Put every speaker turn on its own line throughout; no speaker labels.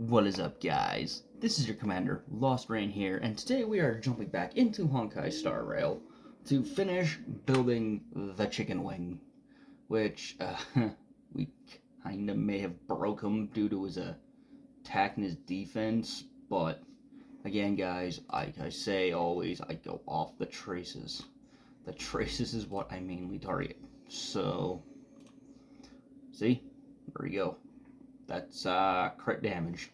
What is up, guys? This is your commander, Lost Rain here, and today we are jumping back into Honkai Star Rail to finish building the chicken wing, which we kinda may have broke him due to his attack and his defense, but again, guys, like I say always, I go off the traces. The traces is what I mainly target. So, see? There we go. That's crit damage.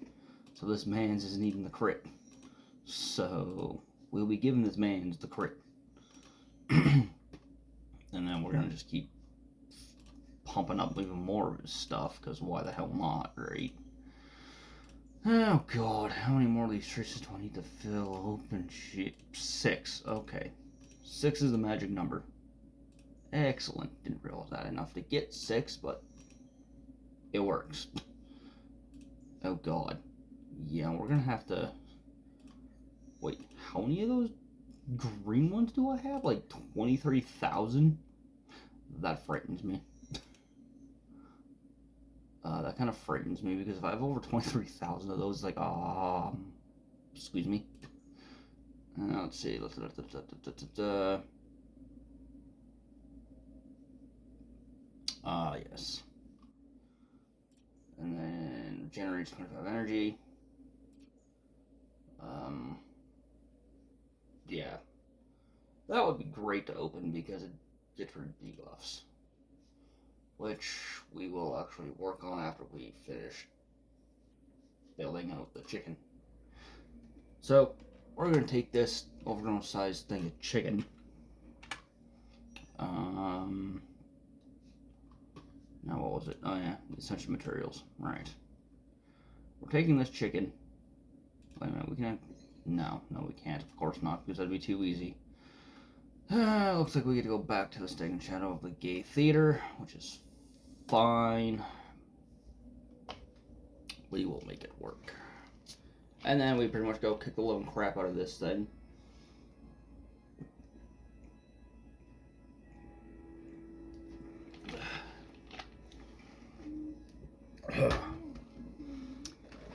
So this man's isn't even the crit. So we'll be giving this man's the crit. And then we're gonna just keep pumping up even more of his stuff, because why the hell not, right? Oh god, how many more of these traces do I need to fill? Open shit. 6. Okay. 6 is the magic number. Excellent. Didn't realize that enough to get 6, but it works. Oh god. Yeah, we're gonna have to... Wait, how many of those green ones do I have? Like 23,000? That frightens me. That kind of frightens me, because if I have over 23,000 of those, like, excuse me. Let's see. Yes. And then generates 25 energy. Yeah. That would be great to open because it gets rid of debuffs. Which we will actually work on after we finish building out the chicken. So, we're going to take this overgrown sized thing of chicken. Now what was it? Oh yeah, essential materials. Right. We're taking this chicken. Wait a minute, we can... No, we can't. Of course not, because that'd be too easy. Looks like we get to go back to the Stag Shadow of the Gay Theater, which is fine. We will make it work. And then we pretty much go kick the living crap out of this thing.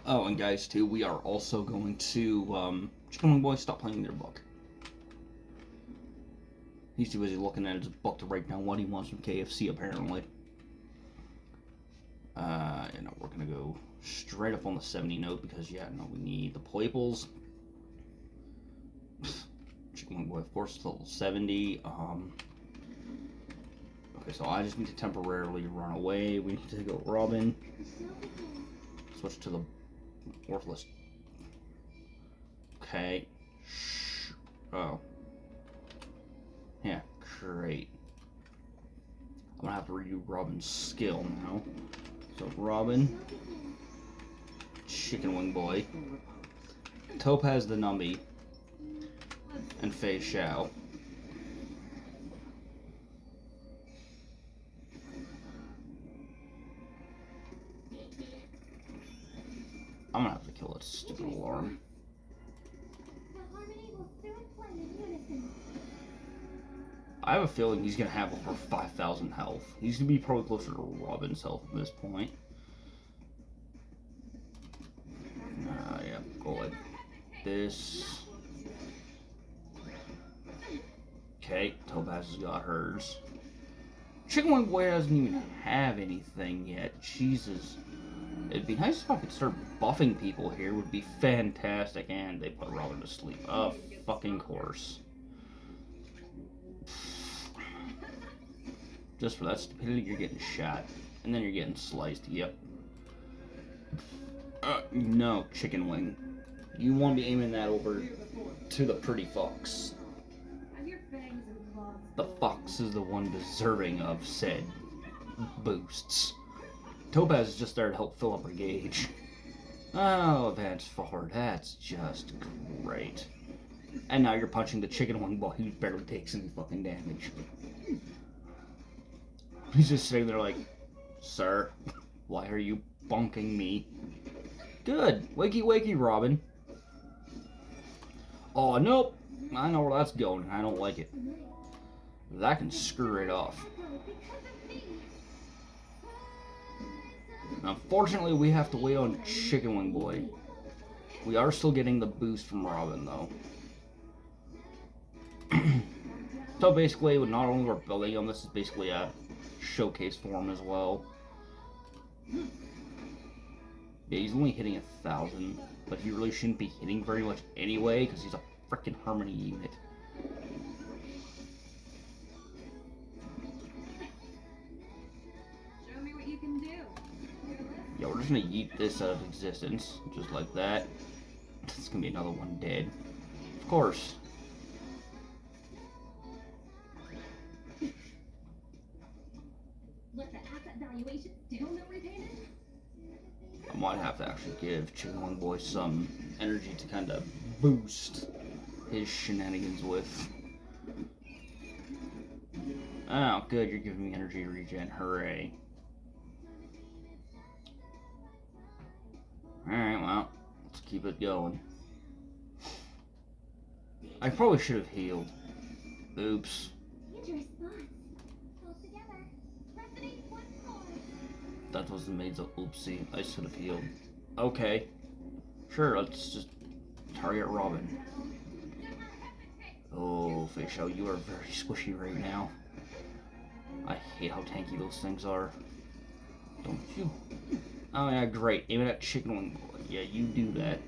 Oh, and guys, too, we are also going to, Chicken Wing Boy, stop playing your book. He's too busy looking at his book to write down what he wants from KFC, apparently. You know, we're gonna go straight up on the 70 note, because, yeah, no, we need the Playples. Chicken Wing Boy, of course, is level 70, Okay, so I just need to temporarily run away. We need to go Robin. Switch to the worthless. Okay. Oh. Yeah, great. I'm gonna have to redo Robin's skill now. So Robin, Chicken Wing Boy, Topaz the Numby, and Fei Xiao. I'm gonna have to kill that stupid alarm. I have a feeling he's gonna have over 5,000 health. He's gonna be probably closer to Robin's health at this point. Yeah, go like this. Okay, Topaz has got hers. Chicken Wing Boy doesn't even have anything yet. Jesus. It'd be nice if I could start buffing people here. It would be fantastic. And they put Robin to sleep. Of fucking course. Just for that stupidity, you're getting shot. And then you're getting sliced. Yep. No, Chicken Wing. You want to be aiming that over to the pretty fox. The fox is the one deserving of said boosts. Topaz is just there to help fill up her gauge. Oh, advance forward. That's just great. And now you're punching the Chicken Wing while he barely takes any fucking damage. He's just sitting there like, sir, why are you bonking me? Good. Wakey wakey, Robin. Oh, nope. I know where that's going. I don't like it. That can screw it off. Unfortunately, we have to wait on Chicken Wing Boy. We are still getting the boost from Robin, though. So basically, not only we're building him, this is basically a showcase for him as well. Yeah, he's only hitting 1,000, but he really shouldn't be hitting very much anyway, because he's a freaking Harmony unit.
Show me what you can do.
Yeah, we're just gonna yeet this out of existence, just like that. It's gonna be another one dead. Of course.
Let the asset valuation still no repayment?
I might have to actually give Chicken Wing Boy some energy to kind of boost his shenanigans with. Oh, good, you're giving me energy regen. Hooray. Alright, well, let's keep it going. I probably should have healed. Oops. That was the maid's oopsie. I should have healed. Okay. Sure, let's just target Robin. Oh, Facial, you are very squishy right now. I hate how tanky those things are. Don't you? Oh yeah, great. Aim it at Chicken Wing Boy. Yeah, you do that.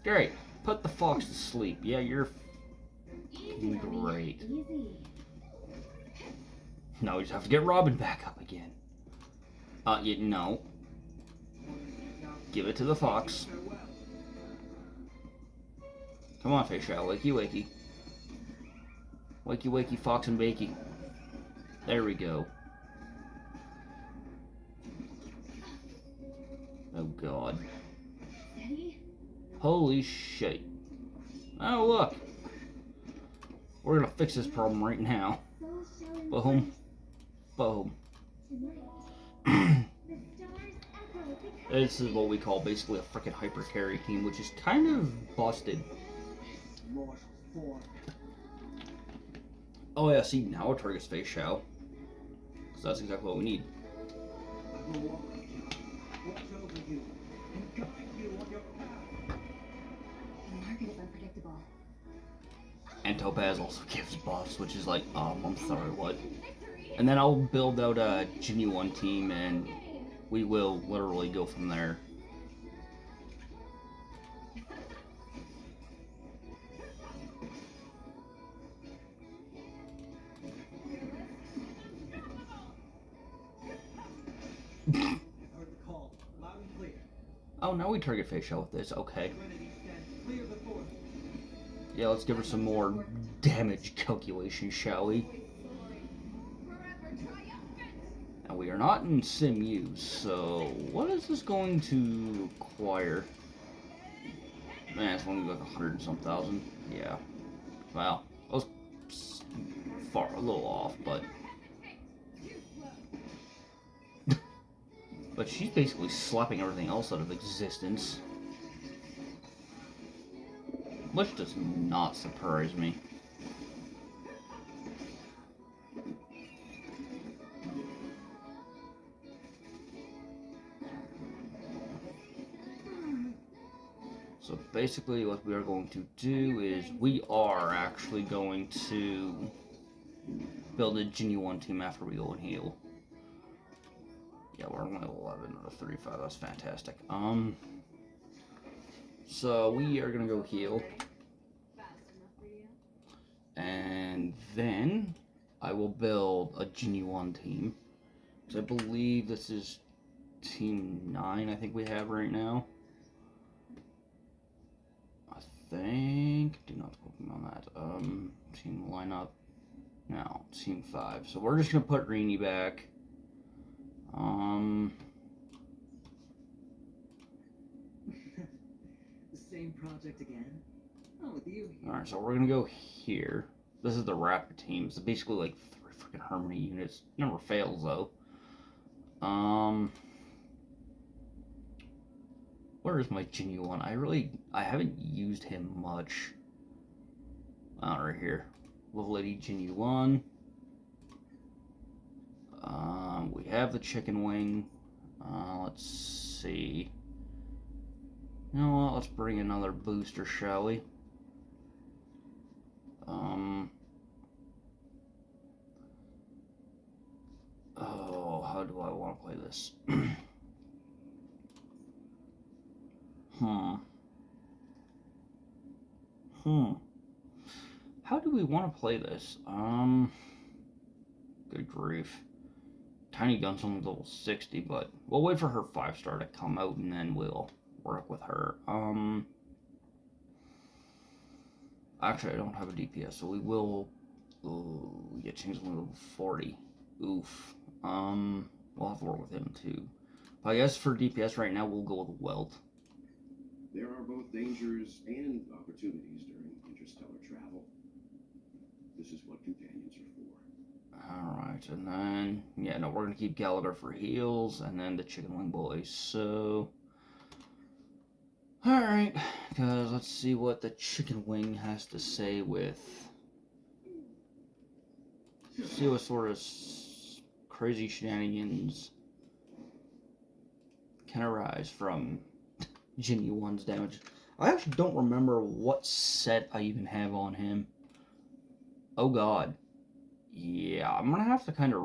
Great. Put the fox to sleep. Yeah, you're great. Now we just have to get Robin back up again. Yeah, no. Give it to the fox. Come on, Facial. Wakey, wakey. Wakey, wakey, fox and bakey. There we go. Oh, God. Holy shit. Oh, look. We're gonna fix this problem right now. Boom. Boom. This is what we call basically a freaking hyper carry team, which is kind of busted. Oh yeah, see, now it targets Facial. So that's exactly what we need. And Topaz also gives buffs, which is like, I'm sorry, what? And then I'll build out a Ginyu 1 team, and we will literally go from there. Oh, now we target Facial with this, okay. Yeah, let's give her some more damage calculation, shall we? And we are not in sim use, so what is this going to require? Man, it's only like 100 and some thousand. Yeah. Well, I was a little off, but but she's basically slapping everything else out of existence. Which does not surprise me. So basically what we are going to do is we are actually going to build a Ginyu 1 team after we go and heal. Yeah, we're only 11 out of 35, that's fantastic. So we are gonna go heal. And then I will build a Ginyu 1 team. Because I believe this is team 9 I think we have right now. I think, do not quote me on that. Team lineup. No, team 5. So we're just gonna put Rini back.
The same project again? Oh, with you.
Alright, so we're gonna go here. This is the rapid team. It's basically like 3 freaking Harmony units. Never fails though. Where is my Ginyu 1? I haven't used him much. Right here. Level 80 Ginyu 1. We have the chicken wing. Let's see. You know what? Let's bring another booster, shall we? Oh, how do I want to play this? How do we want to play this? Good grief. Tiny Gun's only level 60, but we'll wait for her 5-star to come out and then we'll work with her. Actually, I don't have a DPS, so we will. Ooh, yeah, Changeling level 40. Oof. We'll have to work with him too. But I guess for DPS right now, we'll go with Welt.
There are both dangers and opportunities during interstellar travel. This is what companions are for.
Alright, and then, yeah, no, we're going to keep Gallagher for heals, and then the Chicken Wing Boys, so... Alright, because let's see what the Chicken Wing has to say with... See what sort of crazy shenanigans can arise from Ginny 1's damage. I actually don't remember what set I even have on him. Oh god. Yeah, I'm gonna have to kind of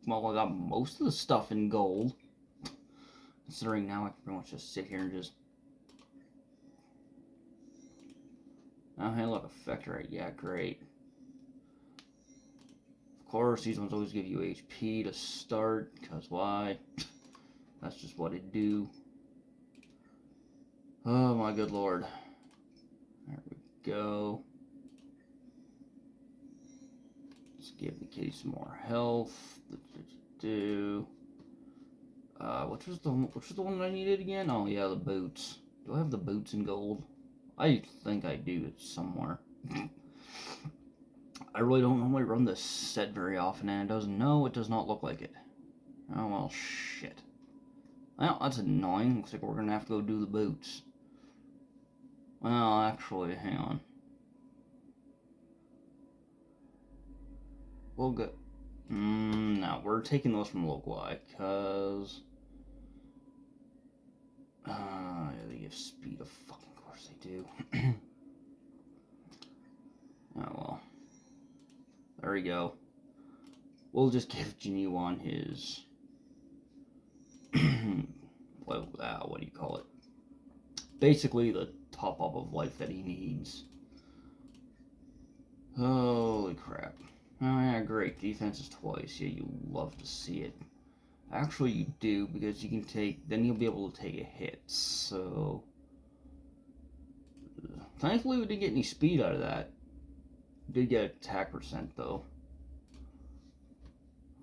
well, I got most of the stuff in gold. Considering now I can pretty much just sit here and just... Oh, hey, look, Effectorite. Yeah, great. Of course, these ones always give you HP to start, because why? That's just what it do. Oh my good lord. There we go. Let's give the kitty some more health. Which was the one I needed again? Oh yeah, the boots. Do I have the boots in gold? I think I do. It's somewhere. I really don't normally run this set very often, and it doesn't. No, it does not look like it. Oh well, shit. Well, that's annoying. Looks like we're gonna have to go do the boots. Well, actually, hang on. We'll go. No, we're taking those from Loquai, because... yeah, they give speed. Of fucking course they do. Oh well. There we go. We'll just give Ginny 1 his... what do you call it? Basically the top up of life that he needs. Holy crap. Oh yeah, great. Defense is twice. Yeah, you love to see it. Actually, you do, because you can take... Then you'll be able to take a hit, so... Thankfully, we didn't get any speed out of that. We did get attack percent, though.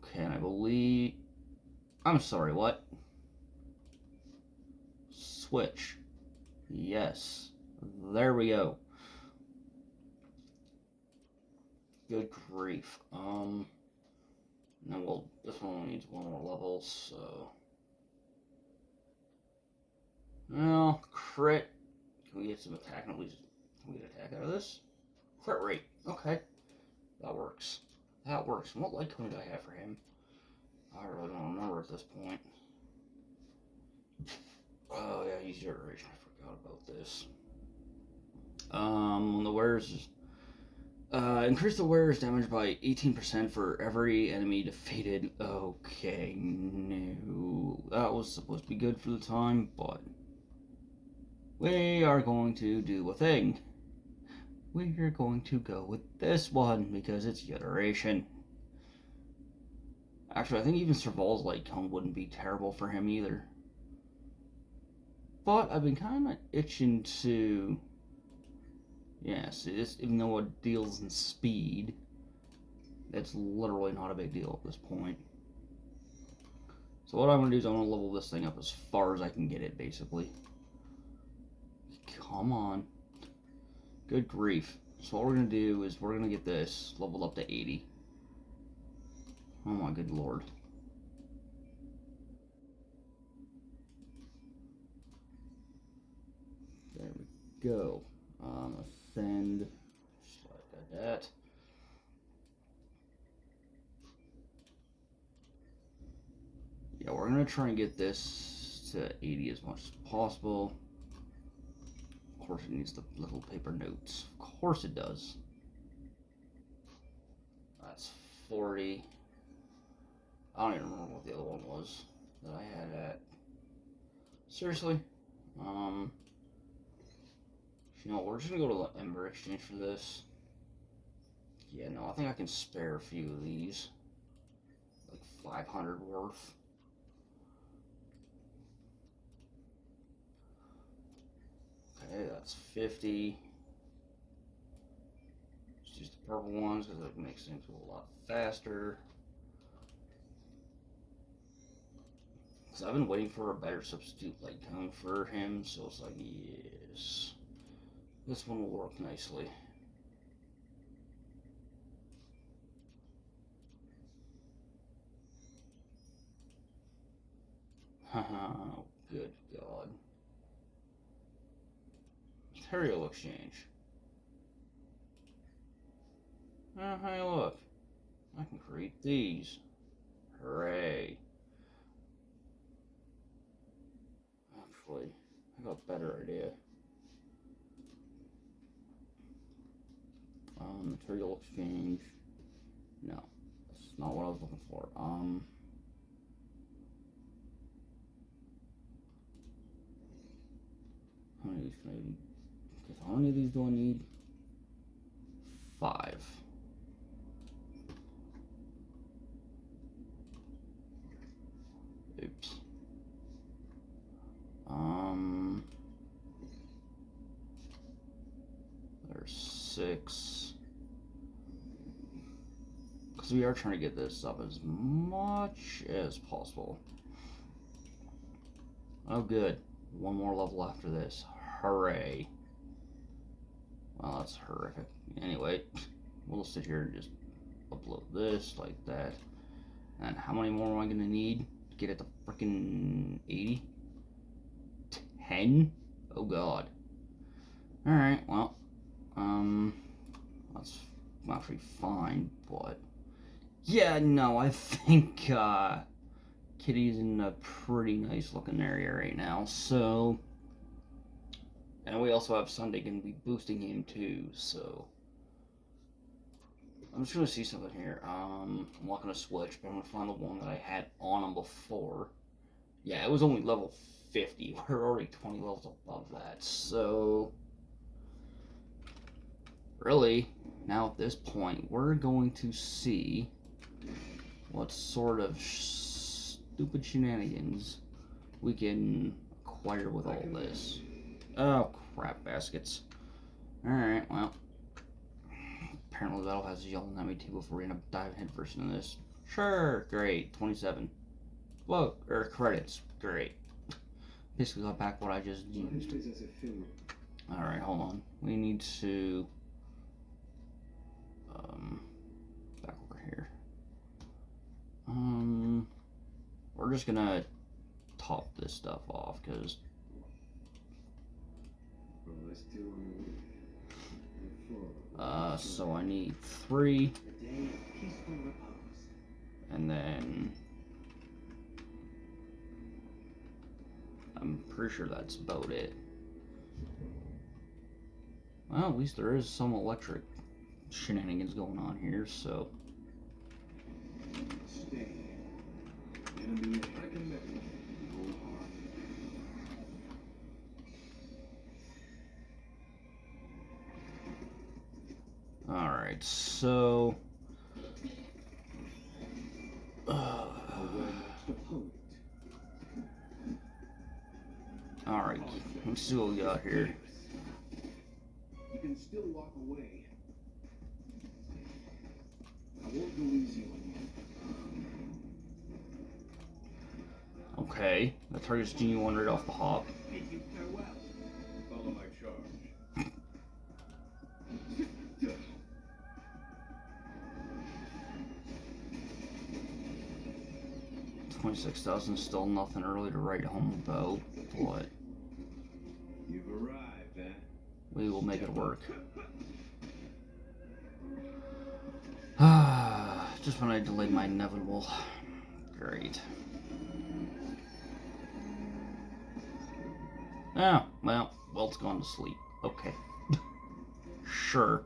Okay, and I believe... I'm sorry, what? Switch. Yes. There we go. Good grief. No, well, this one only needs one more level, so... Well, crit. Can we get some attack at least? Can we get attack out of this? Crit rate. Okay. That works. That works. And what light cone did I have for him? I really don't remember at this point. Oh yeah, he's generation. I forgot about this. The wearers is... increase the wearer's damage by 18% for every enemy defeated. Okay, no. That was supposed to be good for the time, but... We are going to do a thing. We're going to go with this one, because it's iteration. Actually, I think even Serval's light cone wouldn't be terrible for him either. But I've been kind of itching to... Yeah, see this, even though it deals in speed, it's literally not a big deal at this point. So what I'm going to do is I'm going to level this thing up as far as I can get it, basically. Come on. Good grief. So what we're going to do is we're going to get this leveled up to 80. Oh my good lord. There we go. Ascend. Just like that. Yeah, we're gonna try and get this to 80 as much as possible. Of course, it needs the little paper notes. Of course, it does. That's 40. I don't even remember what the other one was that I had at. Seriously? You know, we're just gonna go to the Ember Exchange for this. Yeah, no, I think I can spare a few of these. Like 500 worth. Okay, that's 50. Just use the purple ones because it makes things go a lot faster. Because I've been waiting for a better substitute light cone for him, so it's like, yes. This one will work nicely. Haha, good God. Material exchange. Oh, hey, look. I can create these. Hooray. Actually, I got a better idea. Material exchange. No, that's not what I was looking for. How many of these can I need? Okay, how many of these do I need? 5. Oops. There's 6. Because we are trying to get this up as much as possible. Oh, good. One more level after this. Hooray. Well, that's horrific. Anyway, we'll sit here and just upload this like that. And how many more am I going to need to get it to freaking 80? 10? Oh, God. Alright, well, that's actually fine, but yeah, no, I think Kitty's in a pretty nice looking area right now, so, and we also have Sunday going to be boosting him too, so I'm just going to see something here. I'm not going to switch, but I'm going to find the one that I had on him before. Yeah, it was only level 50. We're already 20 levels above that, so really, now at this point, we're going to see what sort of stupid shenanigans we can acquire with all this. Oh, crap baskets. Alright, well, apparently the battle has yelling at me too before we end up diving headfirst into this. Sure, great, 27. Whoa, or credits, great. Basically got back what I just used. Alright, hold on. We need to back over here. We're just gonna top this stuff off because so I need 3, and then I'm pretty sure that's about it. Well, at least there is some electric shenanigans going on here, so alright, so alright, let's see what we got here.
You can still walk away. I won't go easy on you.
Okay, that targets Genie 1 right off the hop.
Follow my charge.
26,000 still nothing early to write home about, but
You've arrived, huh?
we will make it work. Just when I delayed my inevitable. great. Oh, well, Welt's gone to sleep. Okay. Sure.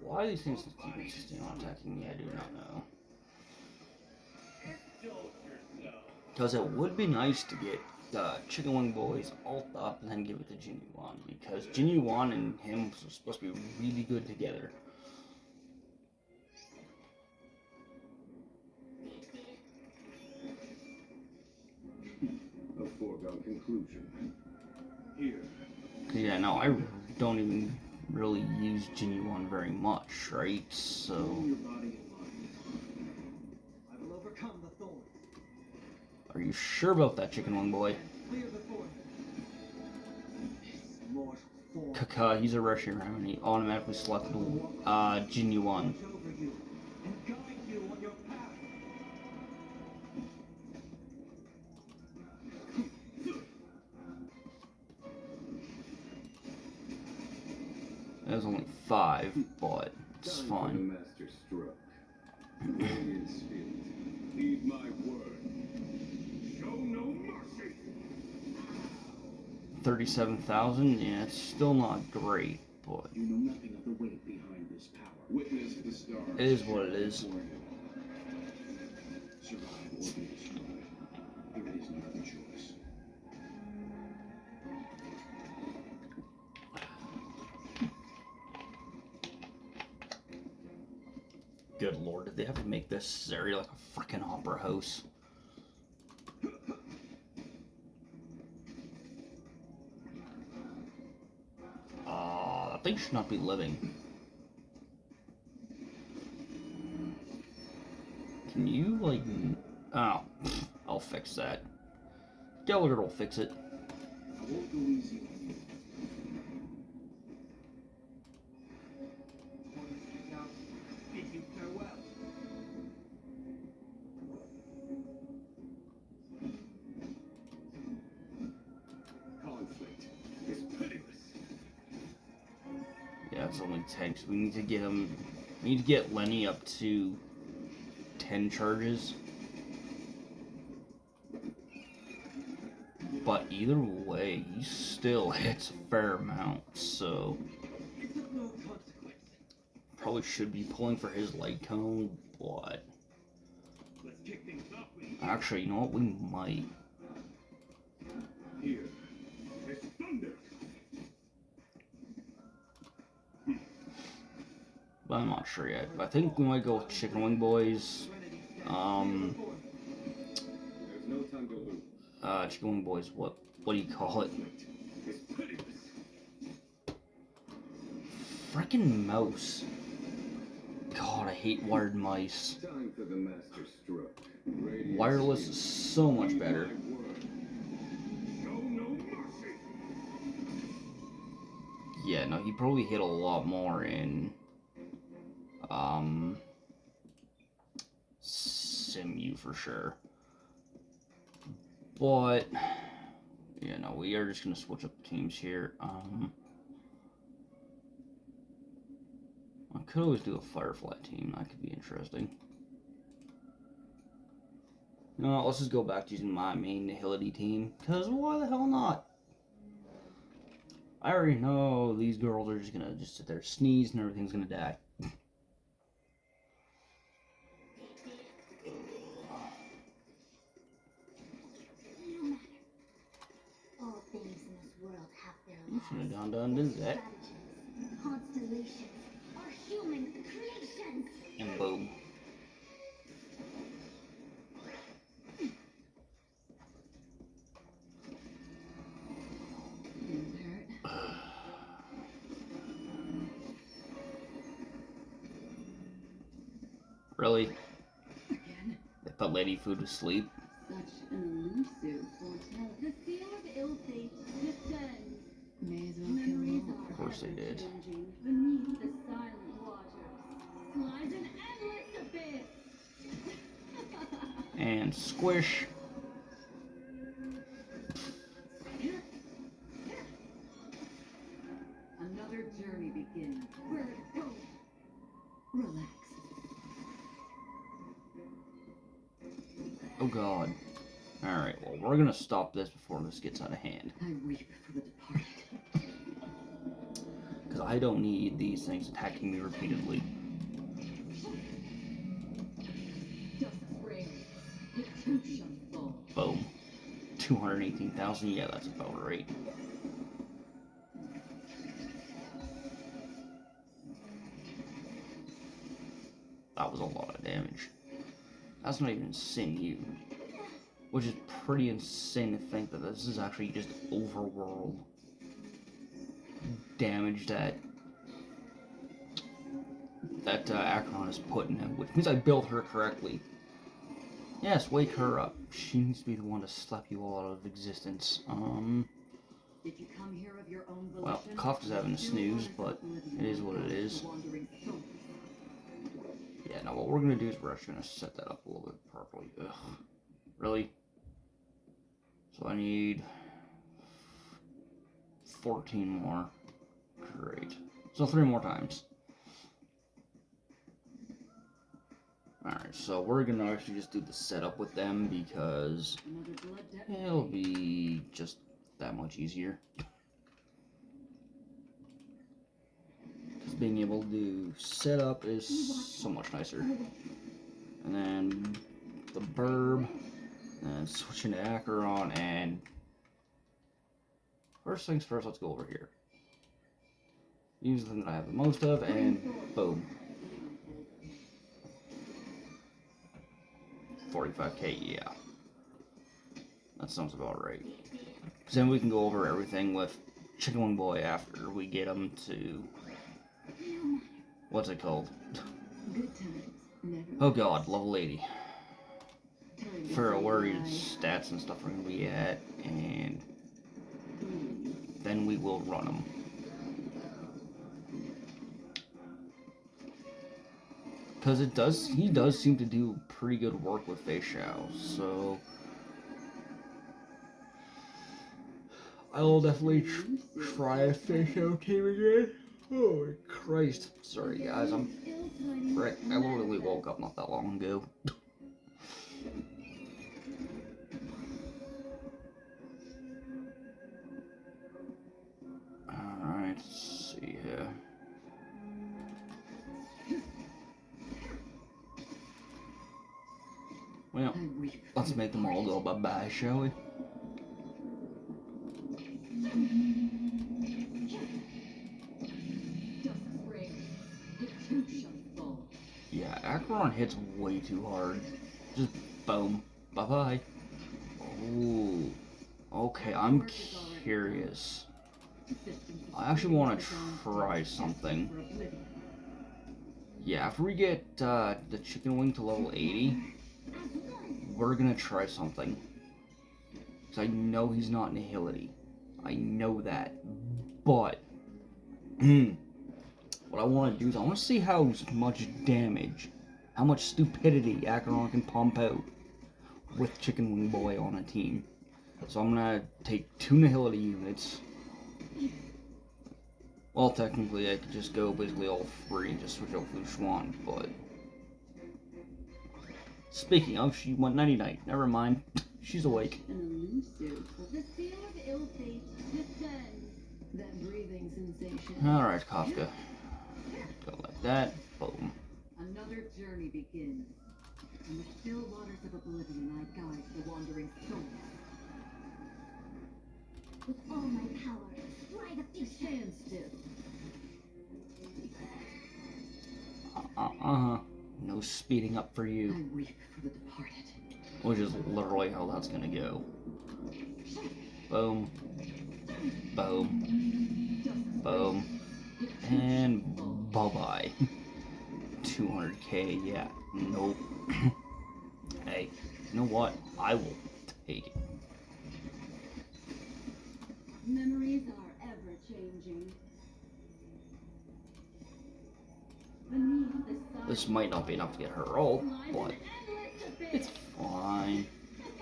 Why these things keep insisting on attacking me, I do not know. Because it would be nice to get the Chicken Wing Boys alt up and then give it to Jinyu Wan, because Jinyu Wan and him are supposed to be really good together.
A foregone conclusion. Here.
Yeah, no, I don't even really use Jinyu Wan very much, right? So.
Your body and mind.
I will overcome the thorn.
Are you sure about that, Chicken Wing Boy?
Clear the thorn. This mortal form.
Kaka, he's a rushing around and he automatically selected Jinyu Wan.
Watch over you and guide you on your path.
That was only 5, but it's
Time for the
fine.
master stroke. In spirit. Heed my word. Show no mercy.
37,000, yeah, it's still not great, but
You know nothing of the weight behind this power. Witness the stars.
it is what it is.
Survive or be destroyed. There is no other choice.
Good lord, did they have to make this area like a freaking opera house? That thing should not be living. Can you, like... Oh, I'll fix that. Gallagher will fix it.
I won't go easy on you.
Now, bid you farewell.
Conflict is pitiless.
Yeah, it's only 10, 'cause we need to get him... We need to get Lenny up to 10 charges. But either way, he still hits a fair amount, so...
It's of no consequence.
Probably should be pulling for his light cone, but...
Let's kick things off with
Actually, you know what? We might.
Here is thunder.
But I'm not sure yet. I think we might go with Chicken Wing Boys.
There's no time to lose.
Chicken Wing Boys, what do you call it?
Conflict is pitiless.
Frickin' mouse. God, I hate wired mice.
Time for the master stroke. Radiant
Wireless
steel.
is so much better.
Heed my word. Show no mercy.
Yeah, no, he probably hit a lot more in Simu for sure. But yeah, no, we are just gonna switch up teams here. I could always do a Firefly team, that could be interesting. No, let's just go back to using my main Nihility team, because why the hell not? I already know these girls are just gonna sit there, sneeze, and everything's gonna die.
No matter. All things in this world have their
You should have
lives,
done
their
that.
strategies, constellations, are human creations.
And boom. Really?
again.
They put Lady Food to sleep?
Such an elusive foretell.
The seal of ill fate descends
May as well
Memories
kill them all.
Of course they did.
beneath the silent waters. Lies an endless abyss.
And squish.
Relax.
Oh god. Alright, well, we're gonna stop this before this gets out of hand.
I weep for the departed.
Because I don't need these things attacking me repeatedly.
Dust spring. It too shall fall.
Boom. 218,000, yeah, that's about right. That was a lot of damage. That's not even Sin U. Which is pretty insane to think that this is actually just overworld damage that Acheron is putting in, which means I built her correctly. Yes, wake her up. She needs to be the one to slap you all out of existence.
Did you come here of your own
Well,
volition?
Kafka's having a snooze, but it is what it is.
Wandering souls.
Yeah, now what we're gonna do is we're actually gonna set that up a little bit properly. Ugh. Really? So I need 14 more. Great. So 3 more times. Alright, so we're gonna actually just do the setup with them because
Another blood debt.
it'll be just that much easier. Because being able to do setup is so much nicer. And then the burb, and switching to Acheron, and first things first, let's go over here. Use the thing that I have the most of, and boom. 45k, yeah. That sounds about right. Because then we can go over everything with Chicken Wing Boy after we get him to... What's it called?
Good times. Never.
Oh god, level 80.
Time to
For
say
where his
goodbye.
stats and stuff are going to be at, and then we will run him. Because he does seem to do pretty good work with Fei Shao, so I will definitely try a Fei Shao team again. Oh Christ. Sorry guys, I'm frick. I literally woke up not that long ago. Alright, let's see here. Well,
I weep for
let's
the
make them all go
departed.
bye-bye, shall we?
Dust spring. It too shall fall.
Yeah, Acheron hits way too hard. Just boom. Bye-bye. Ooh. Okay, I'm curious. I actually want to try something. Yeah, after we get the chicken wing to level 80, we're gonna try something. Because I know he's not Nihility. I know that. But, what I want to do is I want to see how much damage, how much stupidity Acheron can pump out with Chicken Wing Boy on a team. So I'm gonna take 2 Nihility units. Well, technically I could just go basically all 3 and just switch out Fu Xuan, but... Speaking of, she went 90-night. Never mind. She's awake.
An elusive.
The seal of ill fate descends.
That breathing sensation.
Alright, Kafka. Go like that. Boom.
Another journey begins. In the still waters of oblivion, I guide the wandering souls.
With all my power, stride up to
Stand still.
No speeding up for
I
you.
weep for the departed.
Which is literally how that's gonna go. Boom. Boom. Boom. And bye-bye. 200k, yeah. Nope. Hey, you know what? I will take it.
Memories are ever changing.
This might not be enough to get her all, but it's fine.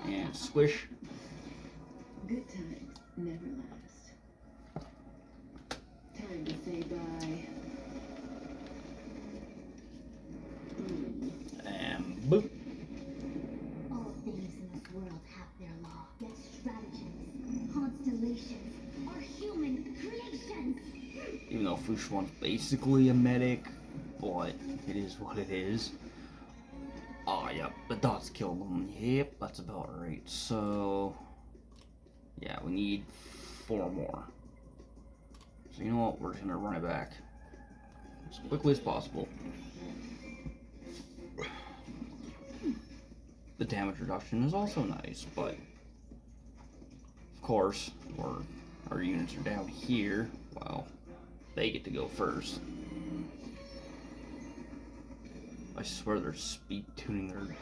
And squish.
Good times never last. Time to say bye.
Even though Fushuan's basically a medic, but it is what it is. Oh, yep, the dots killed him. Yep, that's about right. So, yeah, we need 4 more. So, you know what? We're just gonna run it back as quickly as possible. The damage reduction is also nice, but of course, our units are down here. Well, they get to go first. I swear they're speed tuning their.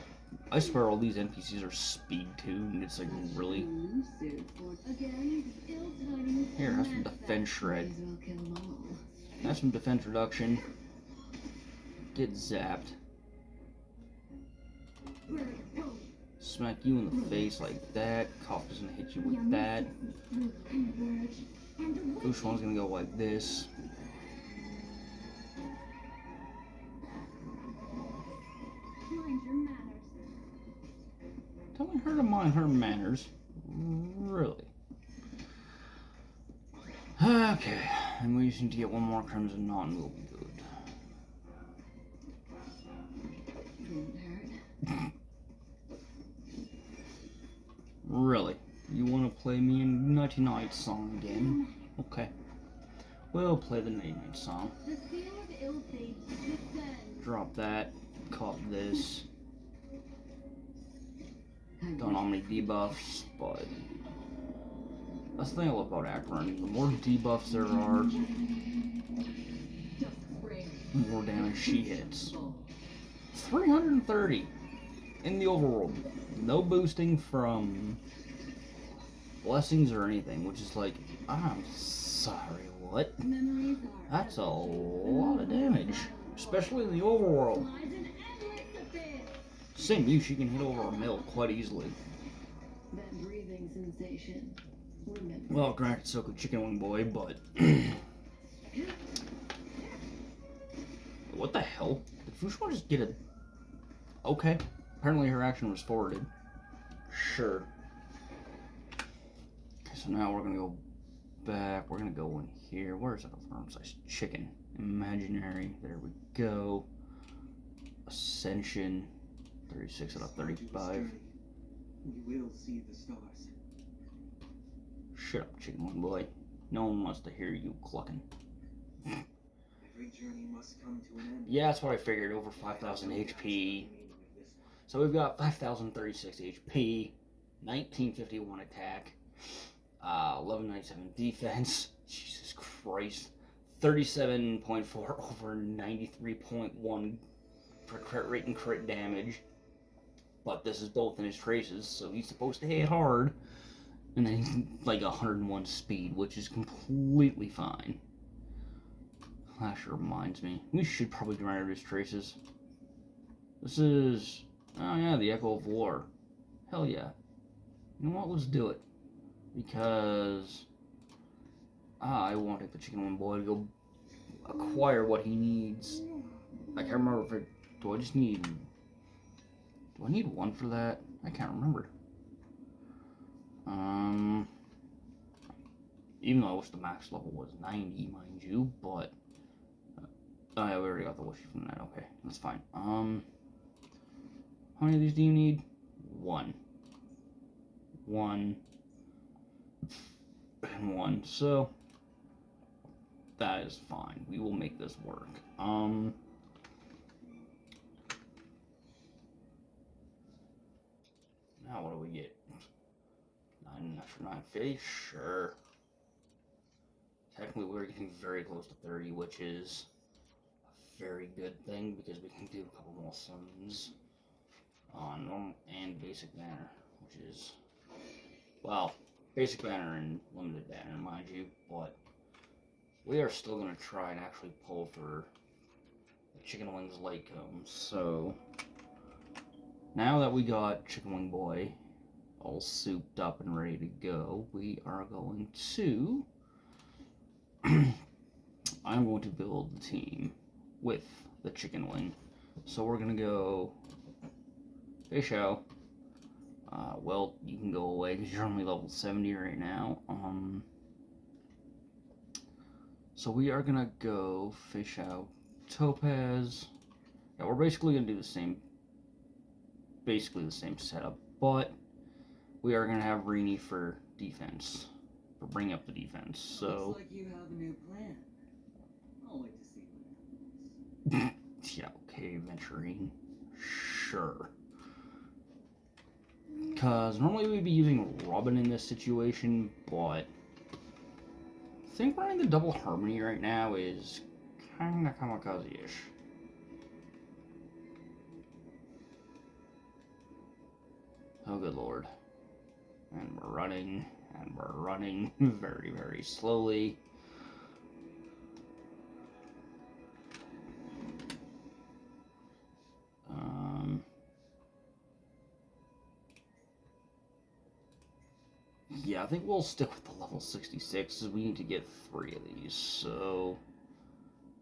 I swear all these NPCs are speed tuned. It's like really. Here, have some defense shred. Have some defense reduction. Get zapped. Smack you in the face like that. Cough doesn't hit you with that. Fushuan's gonna go like this. Telling her to mind her manners. Really? Okay, and we just need to get one more Crimson Knot and we'll be good. Really? You want to play me a Nighty Night song again? Okay. We'll play the Nighty Night song. Drop that. Cop this. Don't know how many debuffs, but that's the thing I love about Akron. The more debuffs there are, the more damage she hits. 330 in the overworld. No boosting from blessings or anything, which is like, I'm sorry, what? That's a lot of damage, especially in the overworld. Same you, she can hit over a mil quite easily.
That breathing sensation.
Well, granted, so could Chicken Wing Boy, but what the hell? Did Fushuan just get a? Okay, apparently her action was forwarded. Sure. Okay, so now we're gonna go back. We're gonna go in here. Where's that farm-sized chicken? Imaginary. There we go. Ascension. 36 out of 35.
You will see the stars.
Shut up, Chicken Wing Boy. No one wants to hear you clucking.
Every journey must come to an end.
Yeah, that's what I figured. Over 5,000 HP. So we've got 5,036 HP, 1951 attack, 1197 defense. Jesus Christ. 37.4 over 93.1 for crit rate and crit damage. But this is both in his traces, so he's supposed to hit hard. And then he's like 101 speed, which is completely fine. That sure reminds me. We should probably get rid of his traces. This is... Oh yeah, the Echo of War. Hell yeah. You know what, let's do it. Because... I want the Chicken Wing Boy to go acquire what he needs. I can't remember if it... Do I just need... Do I need 1 for that? I can't remember. Even though I wish the max level was 90, mind you, but... Oh yeah, we already got the wishy from that, okay. That's fine. How many of these do you need? 1. 1. And 1. So... That is fine. We will make this work. Now what do we get? 9 for 950? Sure. Technically we're getting very close to 30, which is a very good thing because we can do a couple more summons on normal and basic banner, which is, well, basic banner and limited banner, mind you, but we are still going to try and actually pull for the Chicken Wings Lake Combs. So now that we got Chicken Wing Boy all souped up and ready to go, we are going to I'm going to build the team with the Chicken Wing. So we're going to go Hey Shao. Well, you can go away because you're only level 70 right now. So we are gonna go fish out Topaz. Yeah, we're basically gonna do basically the same setup, but we are gonna have Rini for defense, for bringing up the defense. So
Looks like you have a new plan. I'll wait to see what happens.
yeah, okay, Venturine, sure. Because normally we'd be using Robin in this situation, but I think running the double Harmony right now is kinda kamikaze-ish. Oh, good lord. And we're running very, very slowly. Yeah, I think we'll stick with the level 66, because we need to get 3 of these, so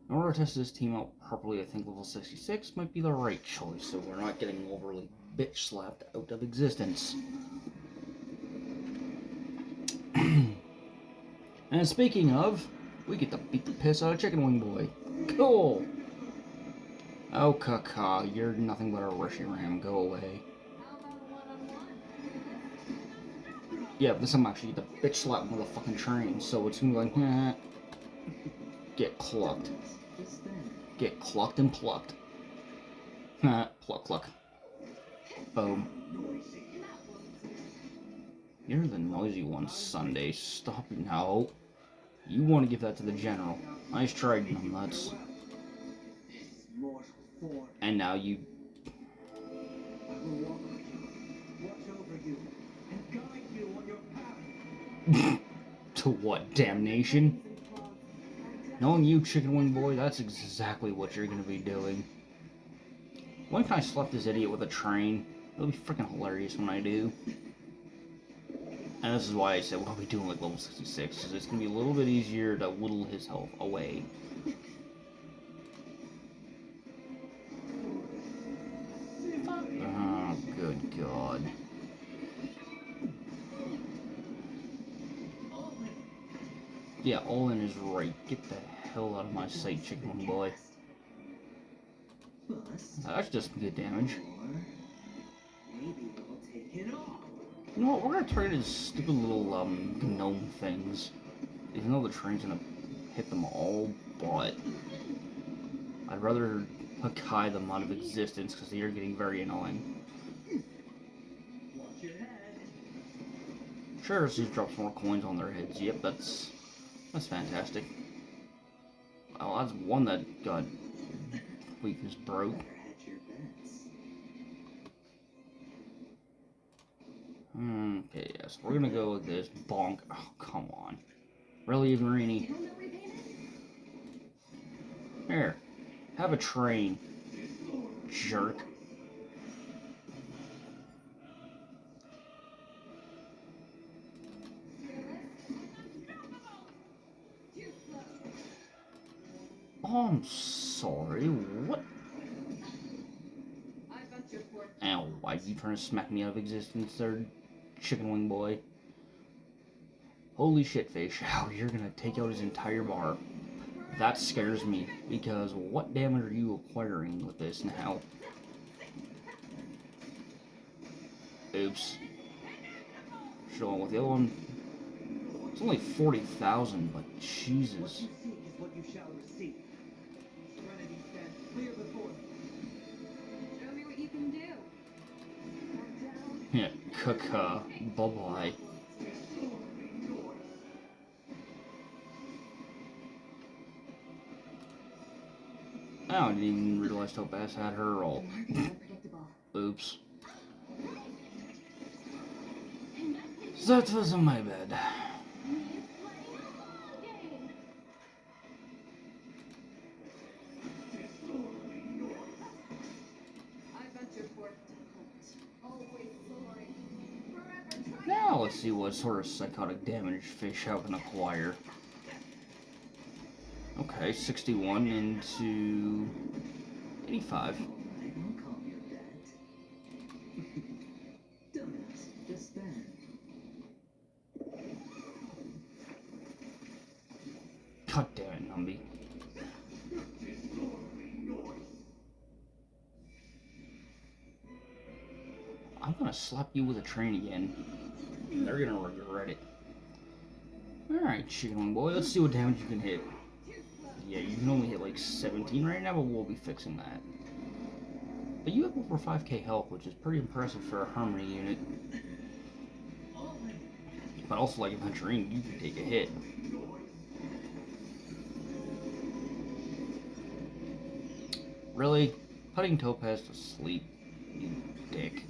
in order to test this team out properly, I think level 66 might be the right choice, so we're not getting overly bitch-slapped out of existence. And speaking of, we get to beat the piss out of Chicken Wing Boy. Cool! Oh, Kaka, you're nothing but a Reshiram. Go away. Yeah, this time actually get the bitch slap with a fucking train, so it's gonna be like, eh. Get clucked. Get clucked and plucked. Pluck, pluck. Boom. You're the noisy one, Sunday. Stop it now. You want to give that to the general. Nice try, nuts. And now you...
I will walk with you, watch over you, and guide you on your path.
To what, damnation? Knowing you, Chicken Wing Boy, that's exactly what you're gonna be doing. When can I slap this idiot with a train? It'll be freaking hilarious when I do. And this is why I said we'll be doing like level 66, because it's gonna be a little bit easier to whittle his health away. Oh, good God. Yeah, Olin is right. Get the hell out of my sight, Chicken Wing Boy. That's just good damage.
Maybe we'll take it off.
You know what, we're gonna target his stupid little, gnome things. Even though the train's gonna hit them all, but... I'd rather Hakai them out of existence, because they are getting very annoying.
Watch your head.
Sure, let's just drop some more coins on their heads. Yep, that's fantastic. Well, that's one that got weakness broke.
Better hedge your bets.
Okay, yes, we're gonna go with this. Bonk. Oh, come on. Really, Marini? Here. Have a train. Jerk. Oh, I'm sorry. What? Ow, why'd you try to smack me out of existence there, Chicken Wing Boy? Holy shit, Fish. How you're gonna take out his entire bar. That scares me, because what damage are you acquiring with this now? Oops. Show on with the other one. It's only 40,000, but Jesus.
What you seek is what you shall receive. Serenity stands clear before you.
Show me what you can do.
Yeah, Kaka. Bye-bye. Oh, I didn't even realize Topaz had her all. Oops. That wasn't my bad. Now let's see what sort of psychotic damage Fish out can acquire. Okay, 61 into 85.
Don't call me a bet. Dumbass, just then.
God damn it, Numby. I'm gonna slap you with a train again. They're gonna regret it. Alright, Chicken Wing Boy, let's see what damage you can hit. Yeah, you can only hit like 17 right now, but we'll be fixing that. But you have over 5k health, which is pretty impressive for a Harmony unit. But also, like Aventurine, you can take a hit. Really? Putting Topaz to sleep, you dick.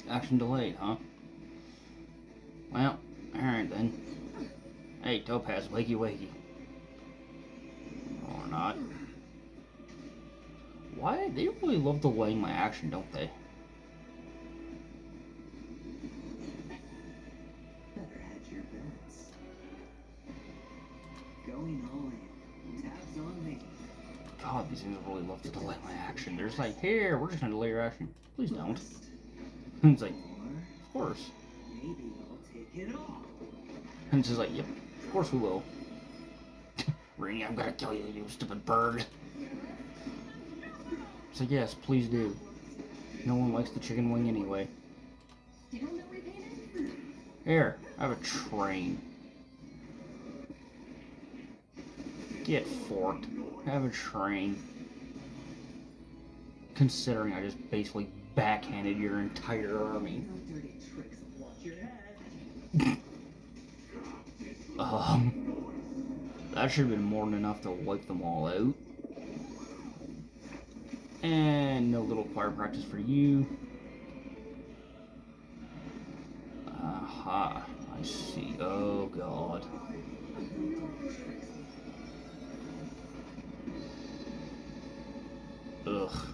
Action delayed, huh? Well, alright then. Hey, Topaz, wakey wakey. Or not. Why? They really love delaying my action, don't they?
Better hedge your bets. Going all in. Tabs on me.
God, these things really love to delay my action. They're just like, here, we're just gonna delay your action. Please don't. It's like, of course.
Maybe I'll take it off.
And it's just like, yep, of course we will. Rainy, I'm gonna kill you, you stupid bird. It's like, yes, please do. No one likes the chicken wing anyway. Here, I have a train. Get forked. I have a train. Considering I just basically backhanded your entire army.
No dirty tricks. Watch your head.
That should have been more than enough to wipe them all out. And no little fire practice for you. Aha, I see. Oh god. Ugh.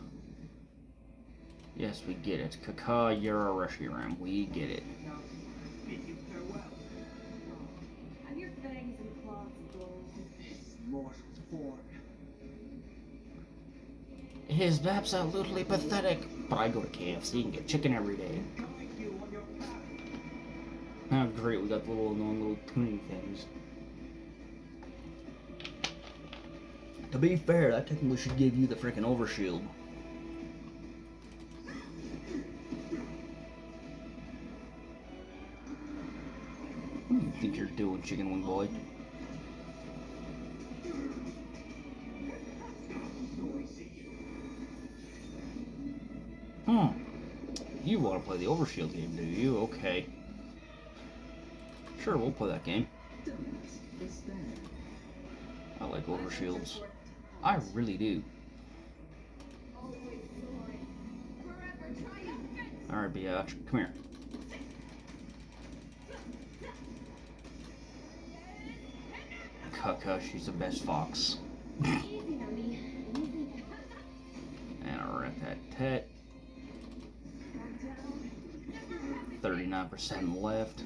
Yes, we get it. Kaka, you're a Reshiram. We get it.
Bid you farewell.
Have your fangs and claws of gold.
This mortal form.
It is absolutely pathetic, but I go to KFC and get chicken every day.
Guide you on your path.
Oh great, we got the little tuning things. To be fair, that technically should give you the freaking overshield. What do you think you're doing, Chicken Wing Boy? You want to play the overshield game, do you? Okay. Sure, we'll play that game. I like overshields. I really do. Alright, biatch. Come here. Kaka, she's the best fox. And a rat-tat-tat. 39% left.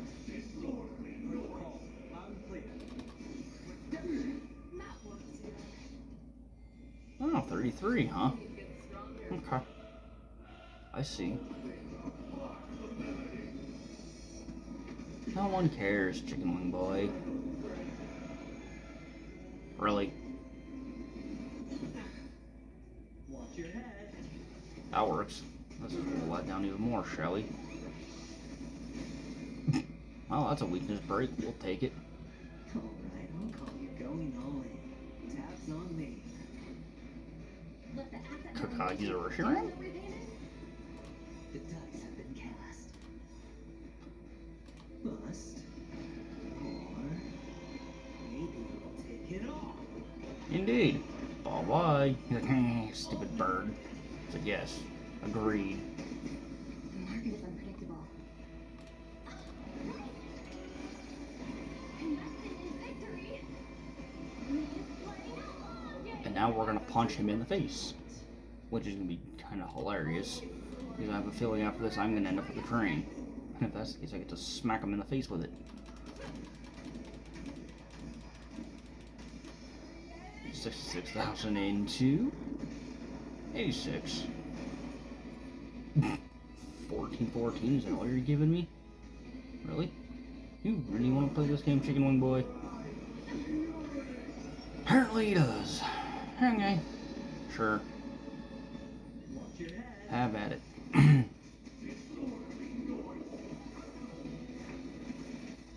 Oh, 33, huh? Okay. I see. No one cares, Chicken Wing Boy. Really?
Watch your head.
That works. Let's roll that down even more, shall we? Well, that's a weakness break. We'll take it.
Alright, I'll call you going all in. Tabs on me.
Kakagi's a Reshiram?
The dice have been cast. Bust. Or maybe I'll take it off.
Indeed. Bye-bye. He's like, stupid bird. It's like, yes. Agreed.
The market is unpredictable.
And now we're gonna punch him in the face. Which is gonna be kind of hilarious. Because I have a feeling after this I'm gonna end up with a train. And if that's the case, I get to smack him in the face with it. 66,000 into 86. 1414, is that all you're giving me? Really? You really want to play this game, Chicken Wing Boy? Apparently he does. Okay. Sure.
Watch your head.
Have at it.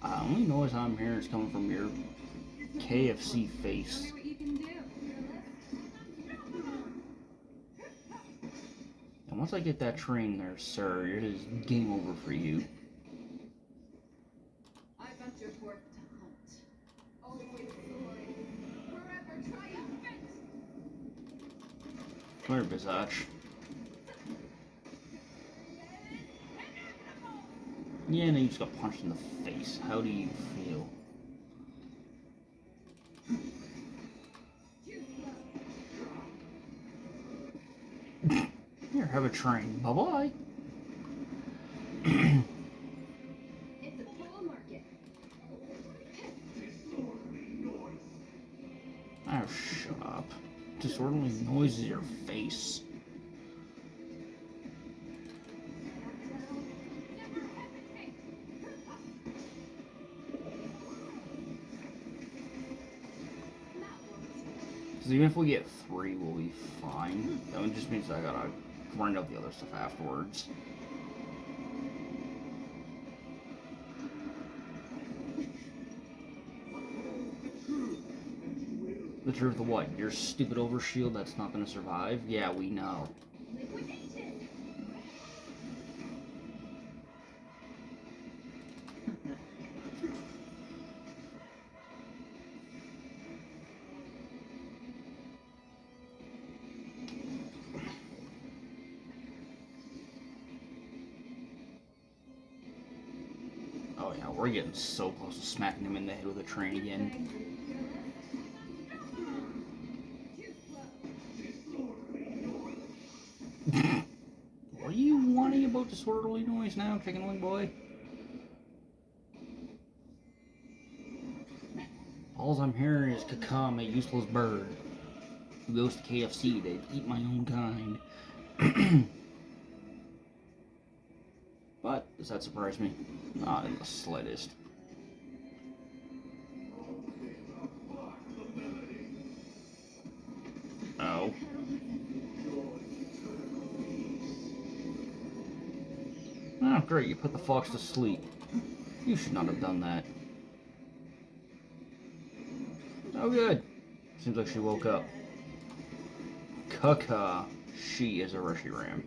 Only noise I'm hearing is coming from your KFC
Show
face.
me what you can do.
And once I get that train there, sir, it is game over for you.
I venture forth to hunt. Always soaring, forever triumphant.
Come here, Bizach. Yeah, and then you just got punched in the face. How do you feel? Here, have a train. Bye-bye.
It's a full market.
Oh, shut up. Disorderly noise is your face. Because even if we get 3, we'll be fine. That one just means I gotta grind out the other stuff afterwards. The truth of what? Your stupid overshield that's not gonna survive? Yeah, we know.
Liquidation.
Oh yeah, we're getting so close to smacking him in the head with a train again. What are you wanting about disorderly noise now, Chicken Wing Boy? All I'm hearing is Kakam, a useless bird, who goes to KFC to eat my own kind. But, does that surprise me? Not in the slightest. Oh. Oh, great, you put the fox to sleep. You should not have done that. Oh, good. Seems like she woke up. Kaka. She is a Reshiram.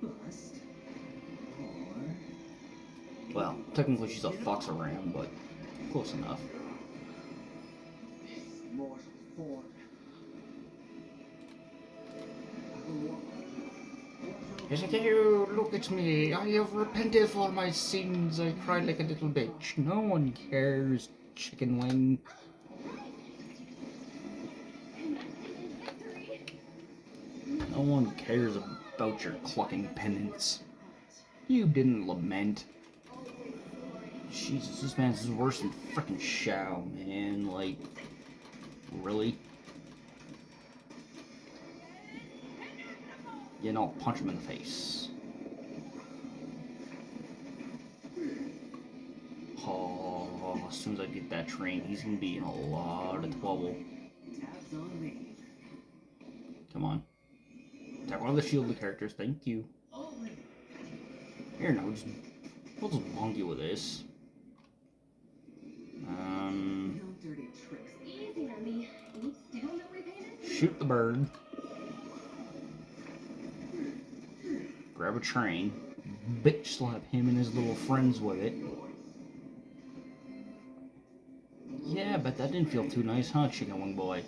Bust. Or
Well, technically she's a Foxaram, but close enough.
mortal form.
Isn't you? Look at me. I have repented for my sins. I cried like a little bitch. No one cares, Chicken Wing. No one cares about your clucking penance. You didn't lament. Jesus, this man's worse than frickin' Shao, man. Like, really? You know, punch him in the face. Oh, as soon as I get that train, he's gonna be in a lot of trouble.
Tabs on me.
Come on. Attack one of the shielded characters, thank you. Here, no, we'll just bonk you with this.
No dirty tricks.
Easy on me. You still not repainted?
Shoot the bird. Grab a train. Bitch slap him and his little friends with it. Yeah, but that didn't feel too nice, huh, Chicken Wing Boy?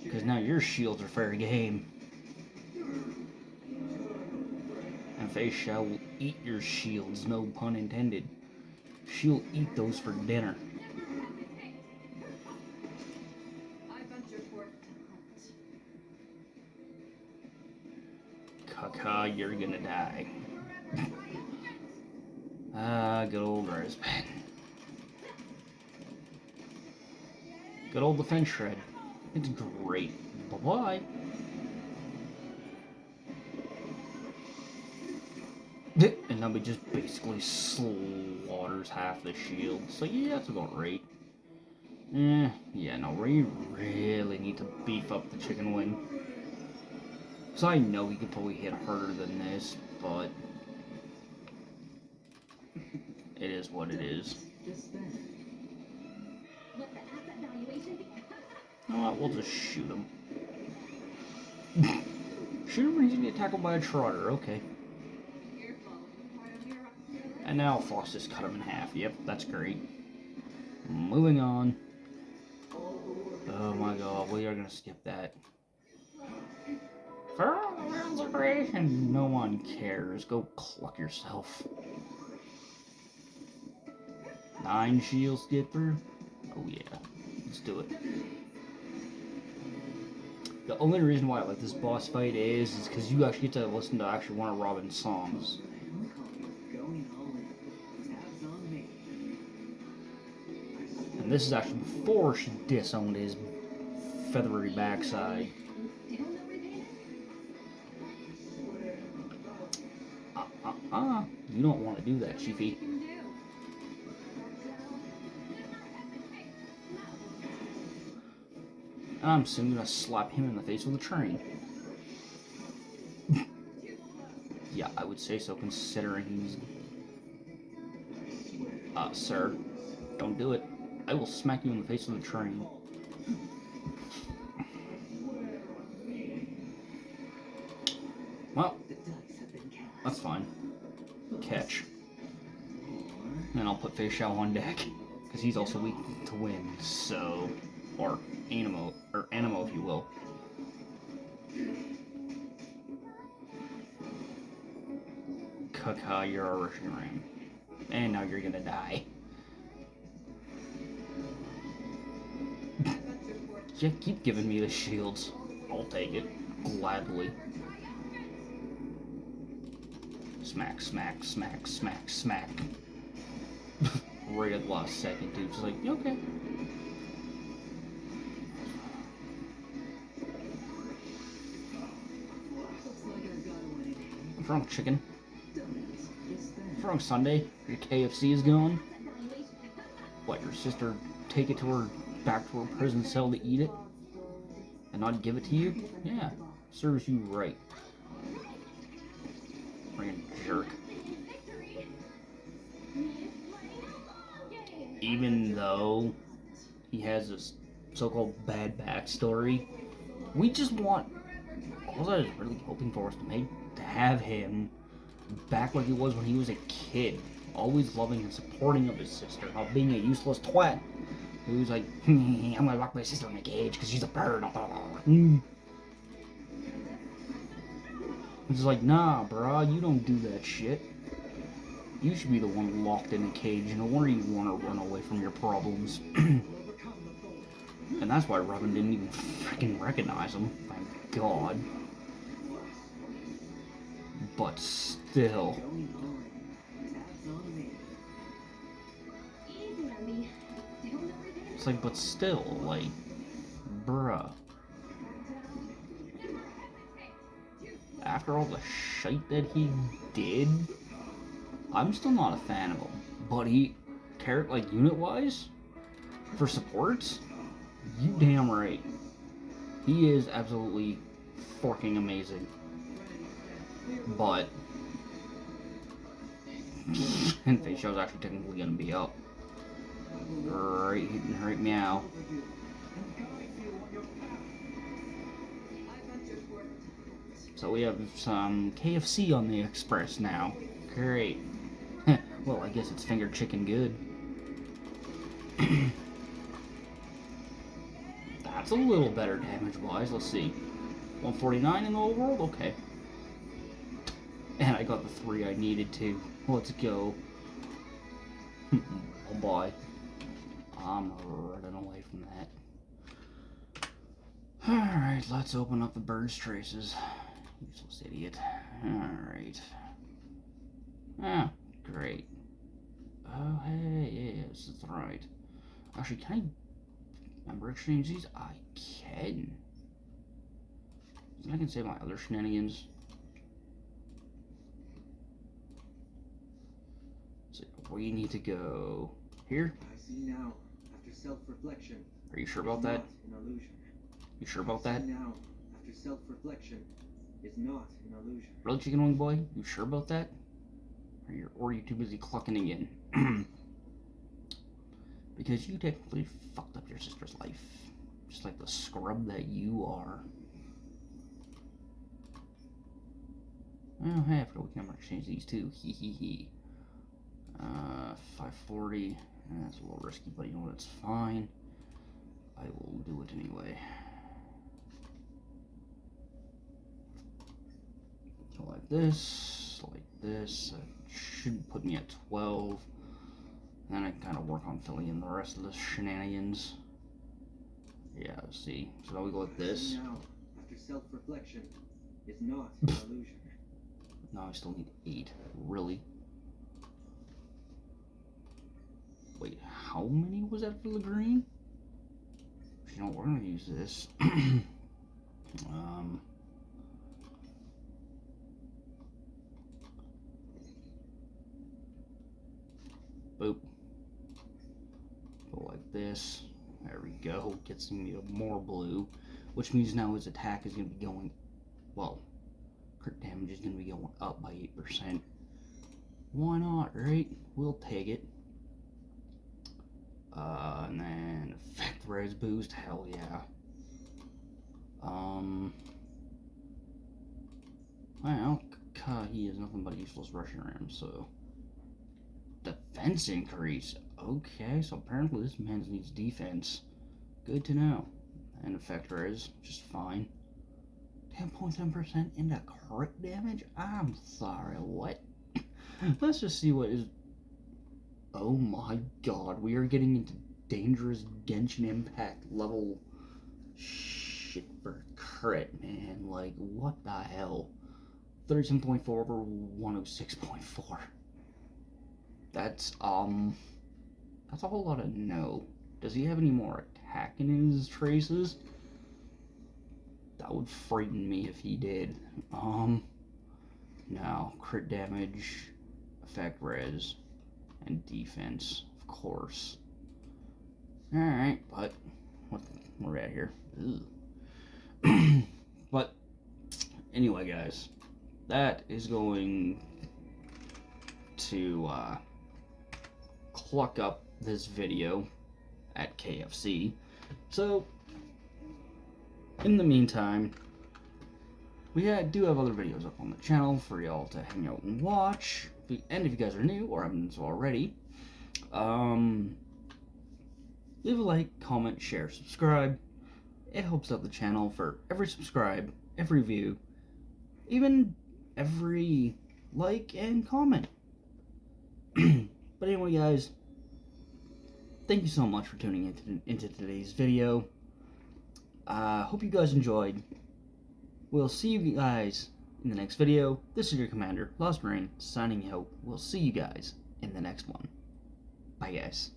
Because now your shields are fair game. And Face Shao will eat your shields, no pun intended. She'll eat those for dinner.
I venture forth to hunt.
Kaka, you're gonna die. Ah, good old Rizpan. Good old defense shred. It's great. Bye-bye. And then we just basically slaughters half the shield. So yeah, that's about right. Yeah, no, we really need to beef up the chicken wing. So I know he could probably hit harder than this, but it is what it is.
Just then.
What the asset valuation be?
You know what, we'll just shoot him. Shoot him when he's gonna get tackled by a trotter, okay. And now Fox just cut him in half. Yep, that's great. Moving on. Oh my god, we are gonna skip that. For consideration, no one cares. Go cluck yourself. 9 shields get through? Oh yeah, let's do it. The only reason why I like this boss fight is because you actually get to listen to actually one of Robin's songs.
Going all in. Tabs on me.
And this is actually before she disowned his feathery backside. You don't want to do that, Chiefy. And I'm soon gonna slap him in the face with a train. Yeah, I would say so, considering he's... sir, don't do it. I will smack you in the face with a train. Well, that's fine. Catch. And I'll put Fei Xiao on deck, because he's also weak to wind, so... Or Anemo, if you will. Kaka, you're a Russian ram. And now you're gonna die. Yeah, keep giving me the shields. I'll take it. Gladly. Smack, smack, smack, smack, smack. Right at the last second, dude. Just like, okay. What's wrong, chicken? What's wrong, Sunday? Your KFC is gone? What, your sister take it to her, back to her prison cell to eat it? And not give it to you? Yeah, serves you right. Freaking jerk. Even though he has this so-called bad backstory, we just want... All I was really hoping for was to have him back like he was when he was a kid. Always loving and supporting of his sister, not being a useless twat. He was like, I'm gonna lock my sister in a cage because she's a bird. It's like, nah, brah, you don't do that shit. You should be the one locked in a cage. No wonder you want to run away from your problems. And that's why Robin didn't even freaking recognize him. Thank God. But still. It's like, but still, like, bruh. After all the shite that he did, I'm still not a fan of him. But he, like, unit-wise, for supports, you damn right. He is absolutely fucking amazing. But, and Fei Xiao's actually technically gonna be up. Right meow. So we have some KFC on the express now. Great. Well, I guess it's finger chicken good. That's a little better damage-wise. Let's see. 149 in the whole world? Okay. And I got the 3 I needed to. Let's go. Oh boy. I'm running away from that. Alright, let's open up the bird's traces. Useless idiot. Alright. Ah, great. Oh, hey, yes, that's right. Actually, can I member exchange these? I can. I can save my other shenanigans. So we need to go here.
I see now, after self-reflection.
Are you sure about that?
Not an illusion.
You sure about
I
that?
see now, after self-reflection, is not an illusion.
Really, Chicken Wing Boy? You sure about that? Or are you too busy clucking again? Because you technically fucked up your sister's life. Just like the scrub that you are. Oh, hey, I forgot we can exchange these too. Hee hee hee. 540. That's a little risky, but you know what? It's fine. I will do it anyway. So like this, like this. That should put me at 12. And then I can kind of work on filling in the rest of the shenanigans. Yeah, see. So now we go like
I
this.
see now, after self-reflection, is not an illusion.
Now I still need 8. Really? Wait, how many was that for the green? You know, we're gonna use this. Boop. Go like this. There we go. Gets me more blue, which means now his attack is gonna be going, well, crit damage is gonna be going up by 8%. Why not, right? We'll take it. And then effect res boost, hell yeah. Well, he is nothing but a useless Russian ram, so. Defense increase. Okay, so apparently this man needs defense. Good to know. And effect res, just fine. 10.7% into crit damage? I'm sorry, what? Let's just see what is. Oh my god, we are getting into dangerous Genshin Impact level shit for crit, man. Like, what the hell? 37.4 over 106.4. That's a whole lot of no. Does he have any more attack in his traces? That would frighten me if he did. No, crit damage, effect res, and defense, of course. Alright, but what we're at here. But anyway, guys, that is going to cluck up this video at KFC. So in the meantime, we do have other videos up on the channel for y'all to hang out and watch. And if you guys are new or haven't done so already, leave a like, comment, share, subscribe. It helps out the channel for every subscribe, every view, even every like and comment. But anyway, guys, thank you so much for tuning into today's video. Hope you guys enjoyed. We'll see you guys in the next video. This is your commander, Lost Rain, signing out. We'll see you guys in the next one. Bye, guys.